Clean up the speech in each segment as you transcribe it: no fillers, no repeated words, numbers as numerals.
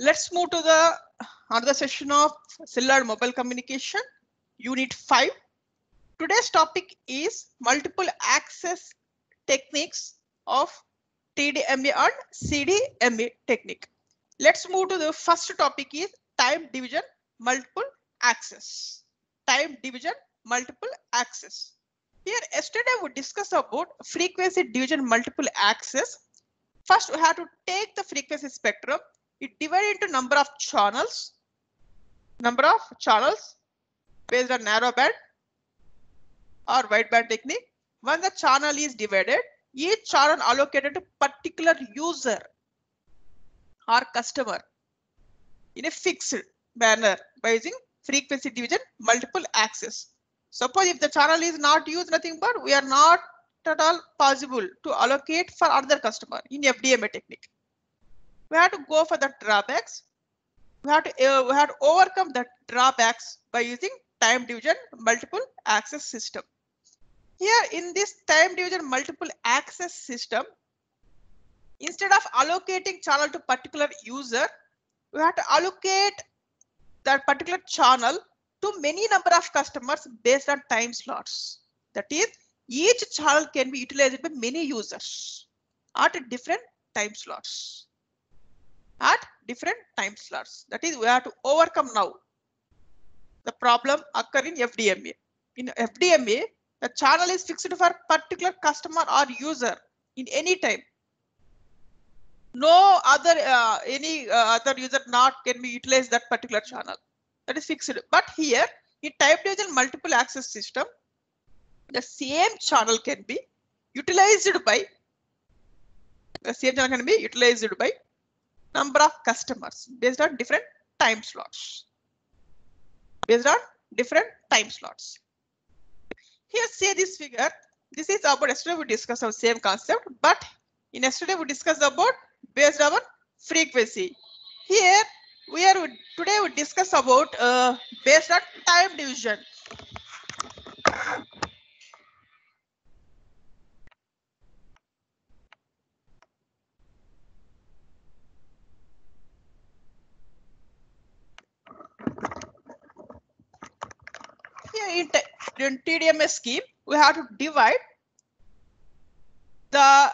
Let's move to the another session of cellular mobile communication, Unit 5. Today's topic is multiple access techniques of TDMA and CDMA technique. Let's move to the first topic is time division multiple access. Time division multiple access. Here yesterday we discussed about frequency division multiple access. First we have to take the frequency spectrum. It divided into number of channels based on narrow band or wideband technique. When the channel is divided, each channel allocated to particular user or customer in a fixed manner by using frequency division multiple access. Suppose if the channel is not used, nothing but we are not at all possible to allocate for other customer in FDMA technique. We have to go for the drawbacks. We have to overcome the drawbacks by using time division multiple access system. Here in this time division multiple access system, instead of allocating channel to particular user, we have to allocate that particular channel to many number of customers based on time slots. That is, each channel can be utilized by many users at different time slots. That is, we have to overcome now the problem occur in FDMA. In FDMA, the channel is fixed for particular customer or user in any time. No other any other user not can be utilized that particular channel. That is fixed. But here in time division multiple access system, the same channel can be utilized by number of customers based on different time slots. Here see this figure. This is about yesterday we discussed the same concept, but in yesterday we discussed about based on frequency. Here today we discuss about based on time division. Here in TDMA scheme, we have to divide the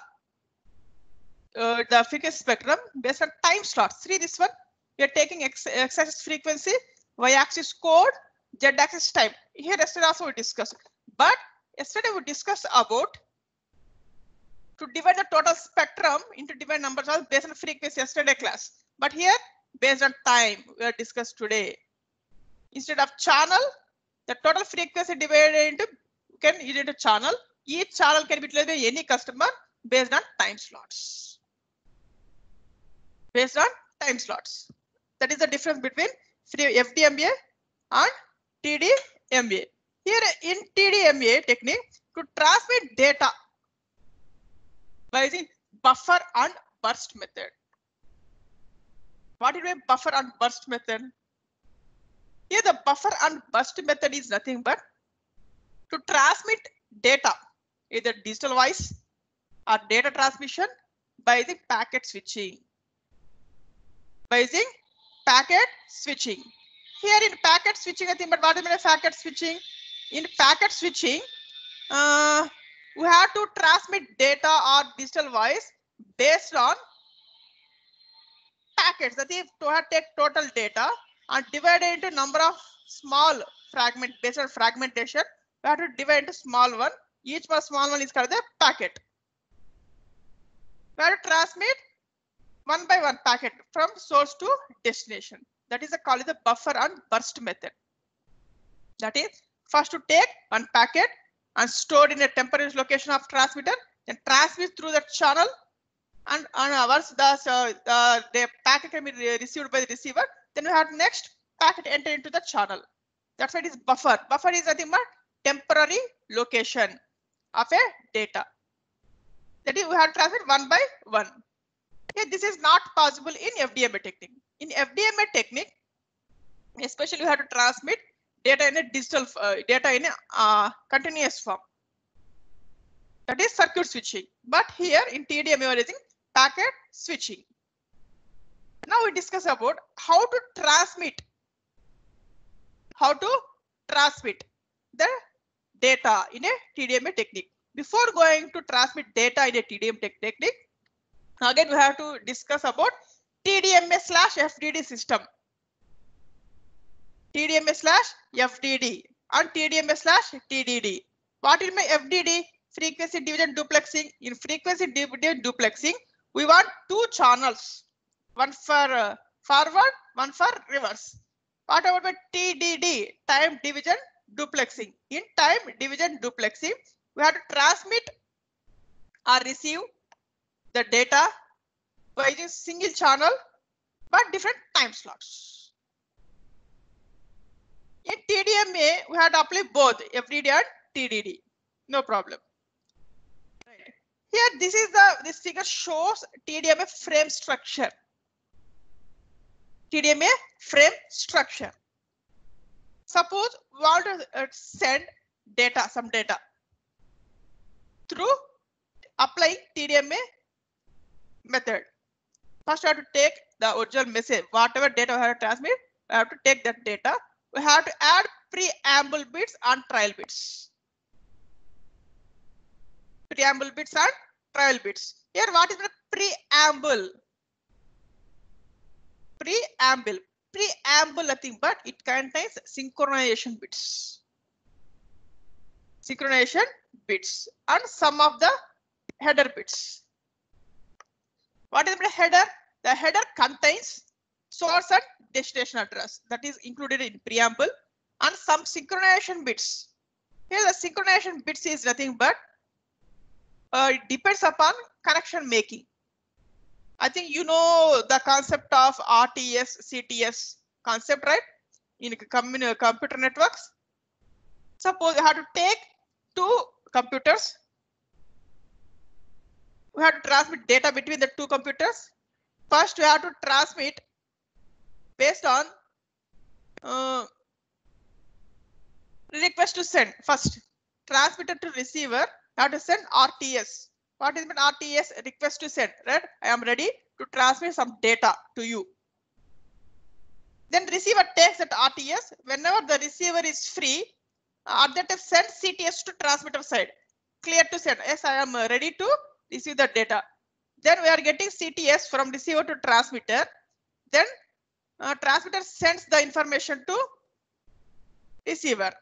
frequency spectrum based on time slots. See this one, we are taking x-axis frequency, y-axis code, z-axis time. Here yesterday also we discussed, but yesterday we discussed about to divide the total spectrum into different numbers based on frequency yesterday class. But here based on time we are discussed today. Instead of channel, the total frequency divided into channel. Each channel can be utilized by any customer based on time slots. That is the difference between FDMA and TDMA. Here in TDMA technique, to transmit data by using buffer and burst method. What is a buffer and burst method? Here the buffer and burst method is nothing but to transmit data, either digital voice or data transmission by using packet switching. Here in packet switching, I think, but what is packet switching? In packet switching, we have to transmit data or digital voice based on packets. That is, to take total data and divide it into number of small fragment based on fragmentation. We have to divide into small one. Each small one is called the packet. We have to transmit one by one packet from source to destination. That is called the buffer and burst method. That is, first to take one packet and stored in a temporary location of transmitter, then transmit through the channel, and onwards the packet can be received by the receiver. Then we have next packet enter into the channel. That's why it is buffer. Buffer is nothing but temporary location of a data. That is, we have to transmit one by one. Okay, this is not possible in FDMA technique. In FDMA technique, especially we have to transmit data in a digital data in a continuous form. That is circuit switching. But here in TDMA we are using packet switching. Now Now we discuss about how to transmit the data in a TDMA technique. Before going to transmit data in a TDMA technique, again we have to discuss about TDMA/FDD system. TDMA/FDD and TDMA/TDD. What is my FDD? Frequency division duplexing. In frequency division duplexing, we want two channels, one for forward, one for reverse. What about my TDD? Time division duplexing. In time division duplexing, we have to transmit or receive the data by using single channel but different time slots. In TDMA, we have to apply both FDD and TDD. No problem. Right. Here, this figure shows TDMA frame structure. TDMA frame structure. Suppose we want to send data, some data through applying TDMA method. First, we have to take the original message, whatever data we have to transmit, we have to take that data. We have to add preamble bits and trial bits. Preamble bits and trial bits. Here, what is the preamble? Preamble, nothing but it contains synchronization bits. Synchronization bits and some of the header bits. What is the header? The header contains source and destination address that is included in preamble and some synchronization bits. Here the synchronization bits is nothing but it depends upon connection making. I think you know the concept of RTS, CTS concept, right? In computer networks. Suppose you have to take two computers. We have to transmit data between the two computers. First, we have to transmit based on request to send. First, transmitter to receiver, have to send RTS. What is meant RTS? Request to send, right? I am ready to transmit some data to you. Then receiver takes that RTS. Whenever the receiver is free, at that time send CTS to transmitter side. Clear to send. Yes, I am ready to receive the data. Then we are getting CTS from receiver to transmitter. Then transmitter sends the information to receiver.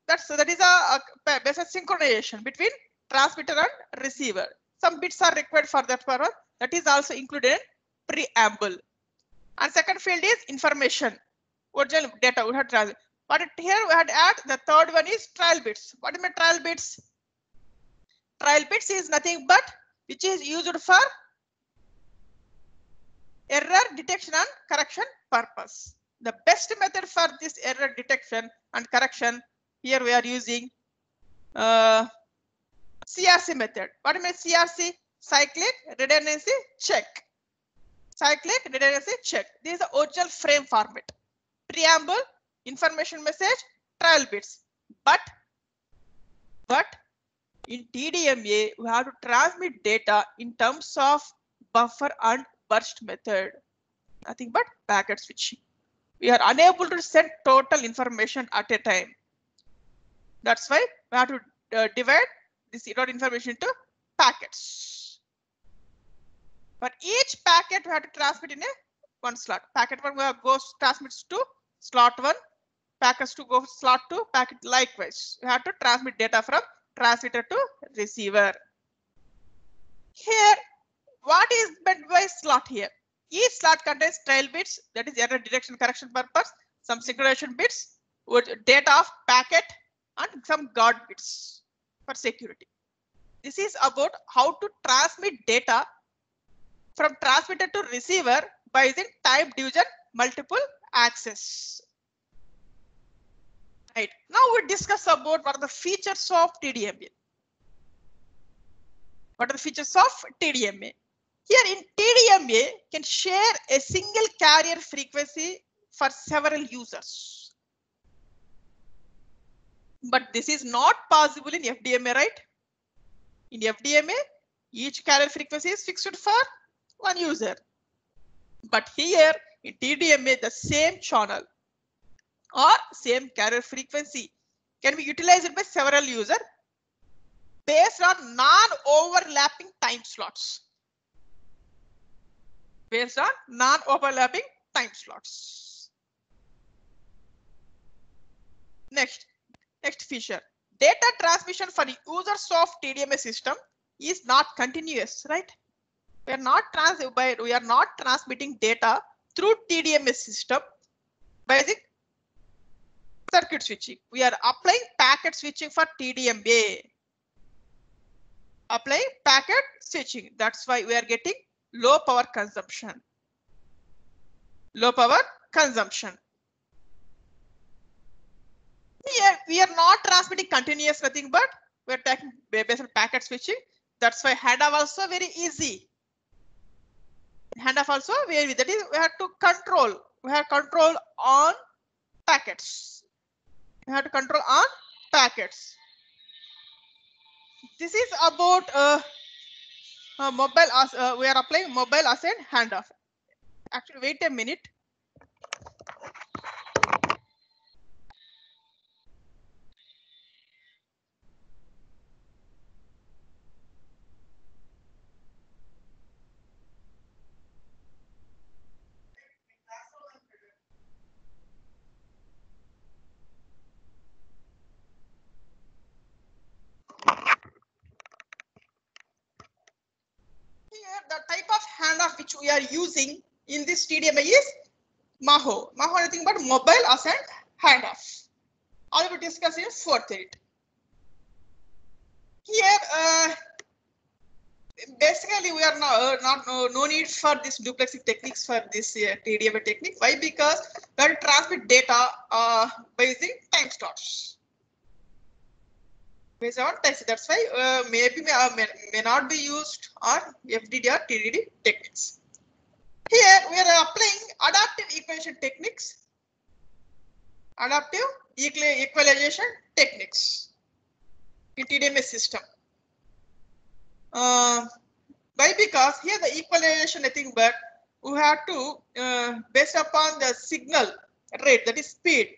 That is a basic synchronization between transmitter and receiver. Some bits are required for that purpose. That is also included in preamble. And second field is information. Original data we have to transmit. But here we had to add the third one is trial bits. What is my trial bits? Trial bits is nothing but which is used for error detection and correction purpose. The best method for this error detection and correction, here we are using CRC method. What is CRC? Cyclic redundancy check. Cyclic redundancy check. This is the original frame format. Preamble, information message, trial bits. But in TDMA, we have to transmit data in terms of buffer and burst method. Nothing but packet switching. We are unable to send total information at a time. That's why we have to divide this information into packets. For each packet, we have to transmit in a one slot. Packet 1 goes transmits to slot 1. Packets 2 go slot 2. Packet likewise. We have to transmit data from transmitter to receiver. Here, what is meant by slot here? Each slot contains trial bits, that is error detection correction purpose, some synchronization bits, with data of packet, and some guard bits for security. This is about how to transmit data from transmitter to receiver by using time division multiple access. Right. Now we discuss about what are the features of TDMA. What are the features of TDMA? Here in TDMA can share a single carrier frequency for several users. But this is not possible in FDMA, right? In FDMA, each carrier frequency is fixed for one user. But here in TDMA, the same channel or same carrier frequency can be utilized by several users based on non-overlapping time slots. Based on non-overlapping time slots. Next feature. Data transmission for users of TDMA system is not continuous, right? We are not transmitting data through TDMA system by the circuit switching. We are applying packet switching for TDMA. Applying packet switching. That's why we are getting low power consumption. Low power consumption. Here we are not transmitting continuous nothing, but we are taking based on packet switching. That's why handoff also very easy. Handoff also very, that is we have to control. We have control on packets. We have to control on packets. This is about mobile. We are applying mobile as a handoff. Actually, wait a minute. Here, the type of handoff which we are using in this TDMA is Maho. Maho is nothing but mobile ascent handoff. I will discuss in fourth unit. Here, basically, we are no need for this duplexing techniques for this TDMA technique. Why? Because we have to transmit data by using time slots. Based on time, that's why maybe may not be used on FDD or TDD techniques. Here we are applying adaptive equalization techniques. Adaptive equalization techniques in TDMA system. Why? Because here the equalization nothing but we have to based upon the signal rate, that is speed,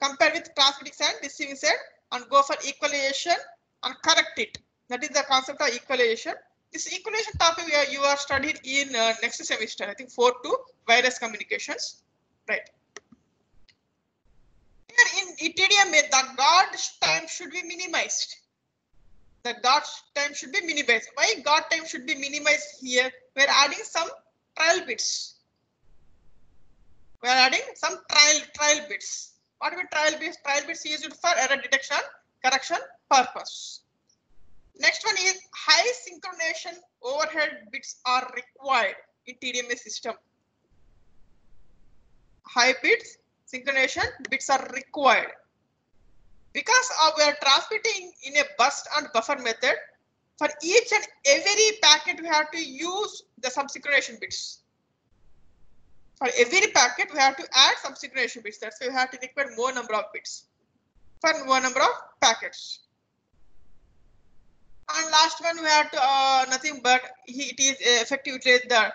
compare with transmitting side, receiving side, and go for equalization and correct it. That is the concept of equalization. This equalization topic you are studied in next semester, I think 4 to wireless communications, right? Here in TDMA, the guard time should be minimized. The guard time should be minimized. Why guard time should be minimized here? We are adding some trial bits. We are adding some trial bits. What are trial bits? Trial bits used for error detection, correction purpose. Next one is high synchronization overhead bits are required in TDMA system. High bits synchronization bits are required. Because we are transmitting in a burst and buffer method, for each and every packet we have to use the some synchronization bits. For every packet we have to add some synchronization bits. That's why we have to require more number of bits for more number of packets. And last one we have to nothing but it is effective the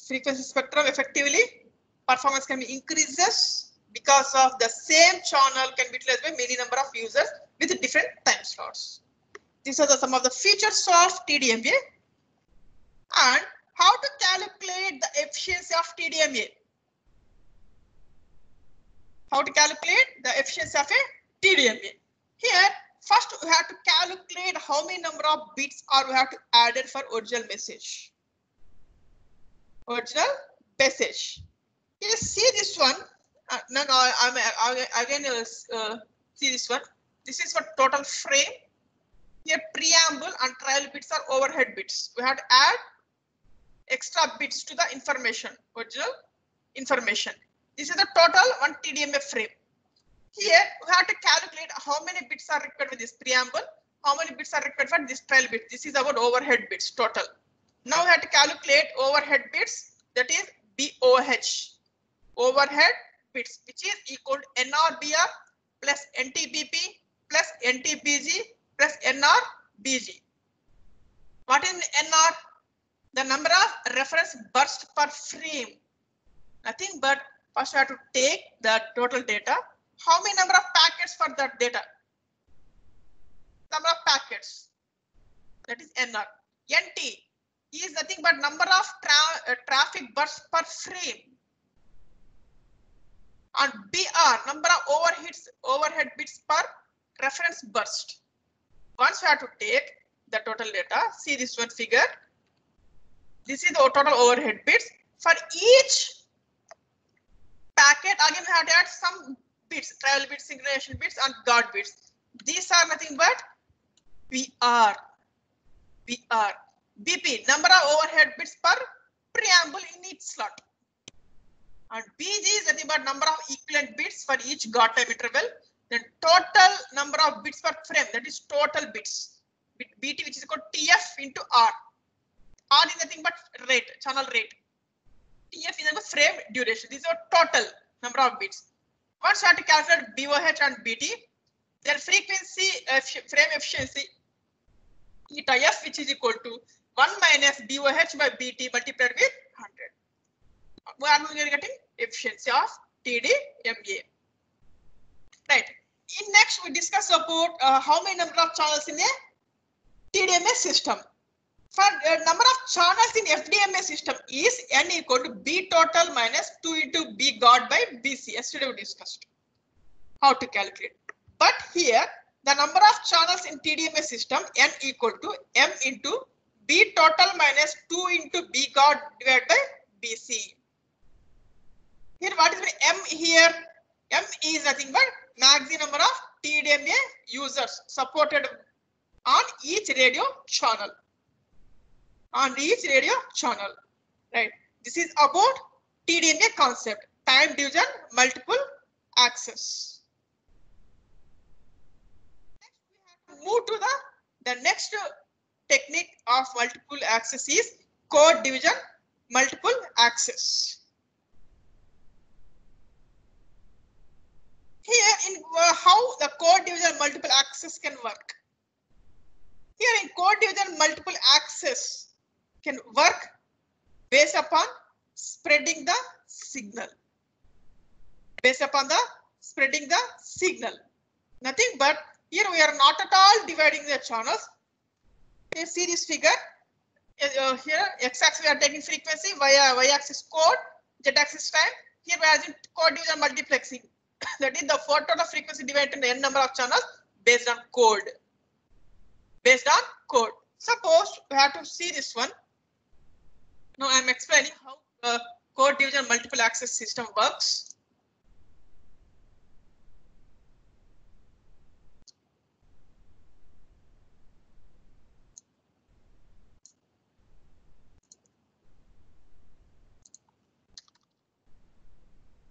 frequency spectrum effectively. Performance can be increases because of the same channel can be utilized by many number of users with different time slots. These are some of the features of TDMA and how to calculate the efficiency of TDMA. How to calculate the efficiency of a TDMA. Here, first we have to calculate how many number of bits are we have to add for original message. Original message. You see this one. No, I'm again see this one. This is for total frame. Here preamble and trial bits are overhead bits. We have to add extra bits to the information, original information. This is the total one TDMA frame. Here we have to calculate how many bits are required with this preamble, how many bits are required for this trial bit. This is about overhead bits total. Now we have to calculate overhead bits, that is BOH. Overhead bits, which is equal to NRBR plus NTBP plus NTBG plus NRBG. What is NR? The number of reference burst per frame. Nothing but first we have to take the total data. How many number of packets for that data? Number of packets. That is NR. NT is nothing but number of traffic bursts per frame. And BR, number of overhead bits per reference burst. Once we have to take the total data, see this one figure. This is the total overhead bits. For each packet, again we have to add some bits, travel bits, synchronization bits, and guard bits. These are nothing but BR. BP, number of overhead bits per preamble in each slot. And BG is nothing but number of equivalent bits for each guard time interval. Then total number of bits per frame, that is total bits. BT, which is called TF into R. R is nothing but rate, channel rate. TF is the frame duration. These are total number of bits. Once you have to calculate BOH and BT, their frequency, frame efficiency, eta F, which is equal to 1 minus BOH by BT multiplied with 100. We are getting efficiency of TDMA. Right. In next, we discuss about how many number of channels in a TDMA system. For number of channels in FDMA system is N equal to B total minus 2 into B guard by BC. Yesterday we discussed how to calculate. But here, the number of channels in TDMA system N equal to M into B total minus 2 into B guard divided by BC. Here, what is M here? M is nothing but maximum number of TDMA users supported on each radio channel. Right? This is about TDMA concept, time division multiple access. Next, we have to move to the next technique of multiple access is code division multiple access. Here in how the code division multiple access can work. Here in code division multiple access can work based upon spreading the signal. Nothing but here we are not at all dividing the channels. You see this figure. Here x-axis we are taking frequency, y-axis code, z-axis time. Here we are using code division multiplexing. That is the total frequency divided into n number of channels based on code. Suppose we have to see this one. Now I am explaining how code division multiple access system works.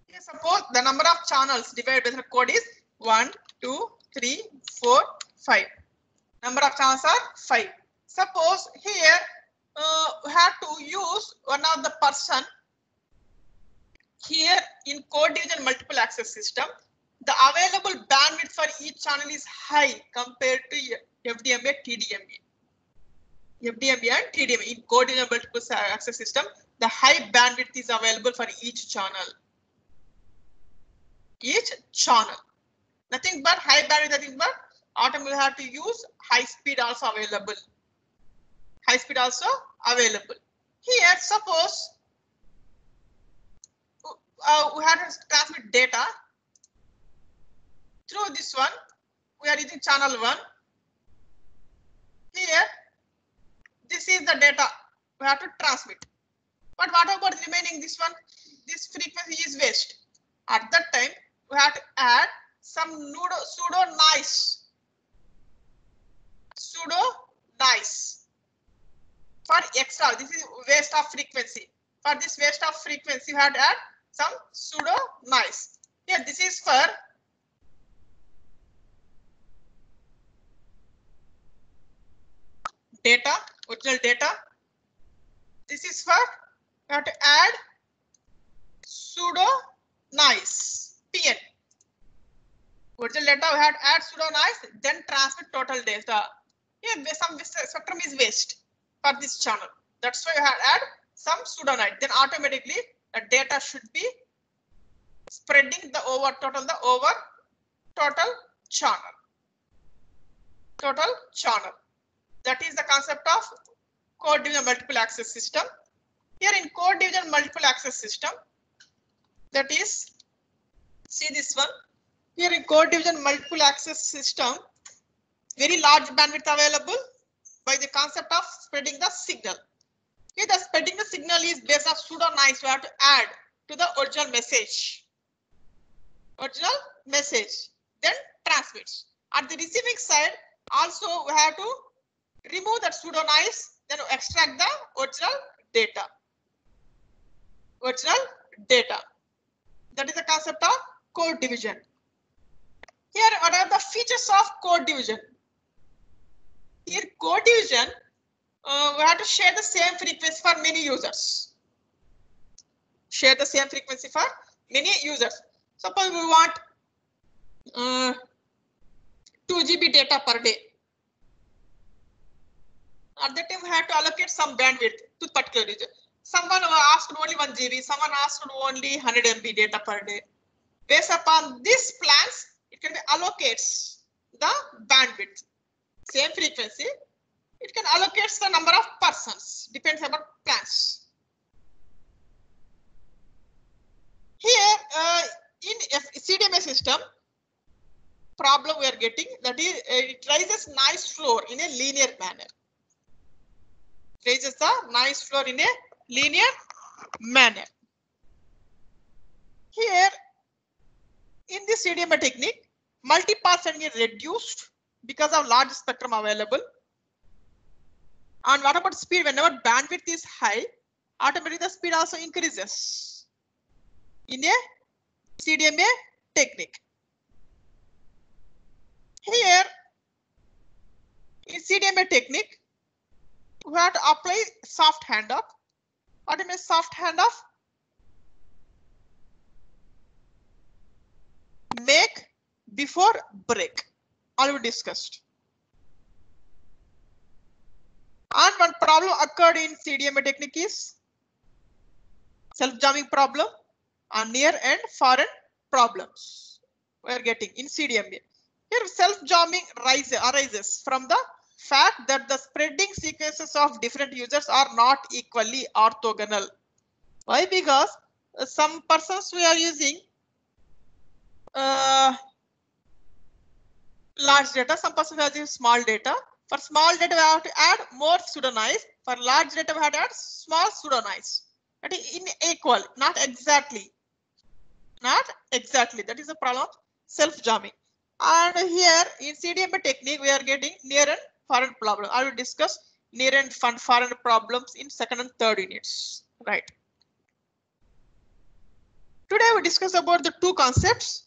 Here suppose the number of channels divided by the code is 1, 2, 3, 4, 5. Number of channels are 5. Suppose here we have to use one of the person here in code division multiple access system. The available bandwidth for each channel is high compared to FDMA, TDMA. FDMA and TDMA in code division multiple access system, the high bandwidth is available for each channel. Nothing but high bandwidth, nothing but automatically have to use high speed also available. Here, suppose we have to transmit data through this one. We are using channel 1. Here, this is the data we have to transmit. But what about the remaining this one? This frequency is waste. At that time, we have to add some pseudo noise for extra. This is waste of frequency. For this waste of frequency, we have to add some pseudo noise. Here, this is for data, original data. This is for we have to add pseudo noise. PN. Original data we have to add pseudo noise, then transmit total data. Here some spectrum is waste for this channel. That's why you have to add some pseudo noise. Then automatically The data should be spreading the over total channel. Total channel. That is the concept of code division multiple access system. Here in code division multiple access system, that is, see this one. Here in code division multiple access system, very large bandwidth available by the concept of spreading the signal. Okay, the spreading the signal is based on pseudonice. We have to add to the original message. Then transmits. At the receiving side, also we have to remove that pseudonice, then extract the original data. That is the concept of code division. Here, what are the features of code division? Here, code division, we have to share the same frequency for many users. Suppose we want 2 GB data per day. At that time, we have to allocate some bandwidth to particular user. Someone asked only 1 GB, someone asked only 100 MB data per day. Based upon these plans, it can be allocates the bandwidth. Same frequency, it can allocate the number of persons, depends upon plans. Here, in CDMA system, problem we are getting, that is, it raises noise floor in a linear manner. Raises the noise floor in a linear manner. Here, in this CDMA technique, multi-pass sending is reduced because of large spectrum available. And what about speed? Whenever bandwidth is high, automatically the speed also increases in a CDMA technique. Here, in CDMA technique, we have to apply soft handoff. What do you mean soft handoff? Make before break. Already discussed. And one problem occurred in CDMA technique is self-jamming problem and near and far end problems we are getting in CDMA. Here self-jamming arises from the fact that the spreading sequences of different users are not equally orthogonal. Why? Because some persons we are using large data, some persons we are using small data. For small data, we have to add more pseudonice. For large data, we have to add small pseudonice. That is unequal, not exactly. That is the problem of self-jamming. And here in CDMA technique, we are getting near and far end problem. I will discuss near and far end problems in second and third units. Right. Today we discuss about the two concepts,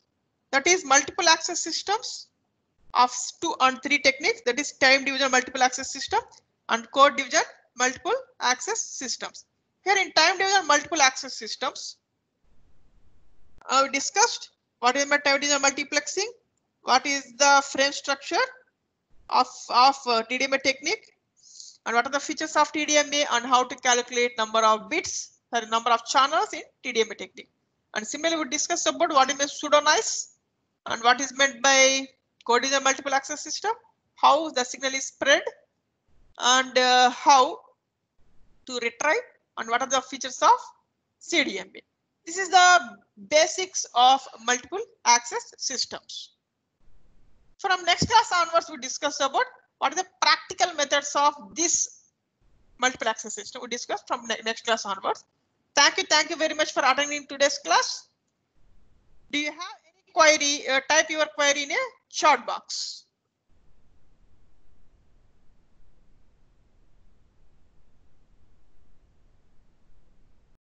that is multiple access systems of 2 and 3 techniques, that is time division multiple access system and code division multiple access systems. Here in time division multiple access systems, we discussed what is time division multiplexing, what is the frame structure of TDMA technique, and what are the features of TDMA and how to calculate number of bits or number of channels in TDMA technique. And similarly, we discussed about what is pseudonice and what is meant by code division multiple access system, how the signal is spread, and how to retrieve, and what are the features of CDMA. This is the basics of multiple access systems. From next class onwards, we discuss about what are the practical methods of this multiple access system. We discuss from next class onwards. Thank you very much for attending today's class. Do you have any query? Type your query in a chat box.